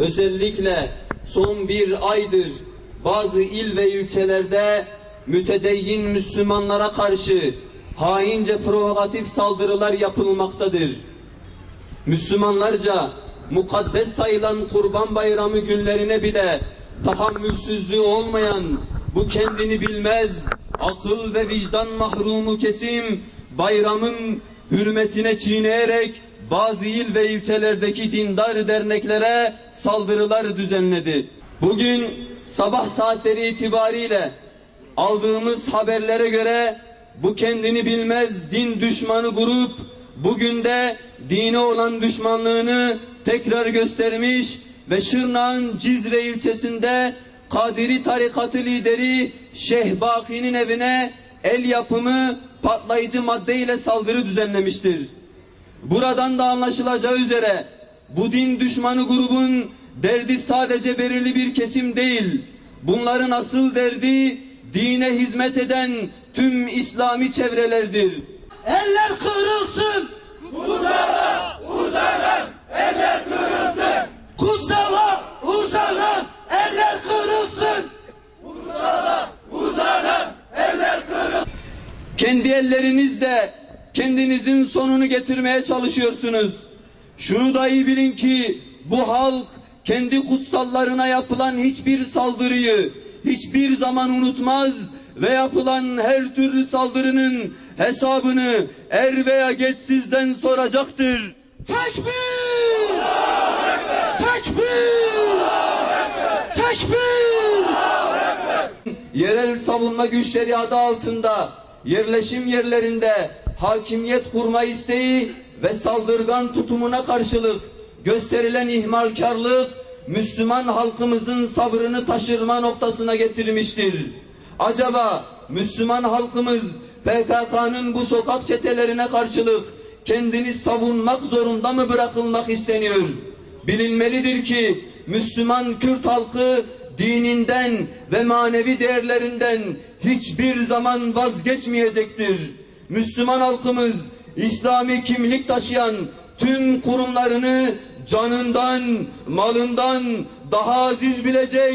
özellikle son bir aydır bazı il ve ilçelerde mütedeyyin Müslümanlara karşı haince provokatif saldırılar yapılmaktadır. Müslümanlarca mukaddes sayılan Kurban Bayramı günlerine bile tahammülsüzlüğü olmayan bu kendini bilmez, akıl ve vicdan mahrumu kesim bayramın hürmetine çiğneyerek bazı il ve ilçelerdeki dindar derneklere saldırılar düzenledi. Bugün sabah saatleri itibariyle aldığımız haberlere göre bu kendini bilmez din düşmanı grup bugün de dine olan düşmanlığını tekrar göstermiş ve Şırnak'ın Cizre ilçesinde Kadiri tarikatı lideri Şeyh Baki'nin evine el yapımı patlayıcı madde ile saldırı düzenlemiştir. Buradan da anlaşılacağı üzere bu din düşmanı grubun derdi sadece belirli bir kesim değil. Bunların asıl derdi dine hizmet eden tüm İslami çevrelerdir. Eller kırılsın! Kutsala uzanan eller kırılsın! Kutsala uzanan eller kırılsın! Kutsala uzanan eller kırılsın! Kendi ellerinizle kendinizin sonunu getirmeye çalışıyorsunuz. Şunu da iyi bilin ki bu halk kendi kutsallarına yapılan hiçbir saldırıyı hiçbir zaman unutmaz ve yapılan her türlü saldırının hesabını er veya geç sizden soracaktır. Tekbir! Tekbir! Tekbir! Yerel savunma güçleri adı altında yerleşim yerlerinde hakimiyet kurma isteği ve saldırgan tutumuna karşılık gösterilen ihmalkarlık Müslüman halkımızın sabrını taşırma noktasına getirmiştir. Acaba Müslüman halkımız PKK'nın bu sokak çetelerine karşılık kendini savunmak zorunda mı bırakılmak isteniyor? Bilinmelidir ki Müslüman Kürt halkı dininden ve manevi değerlerinden hiçbir zaman vazgeçmeyecektir. Müslüman halkımız İslami kimlik taşıyan tüm kurumlarını canından, malından daha aziz bilecek.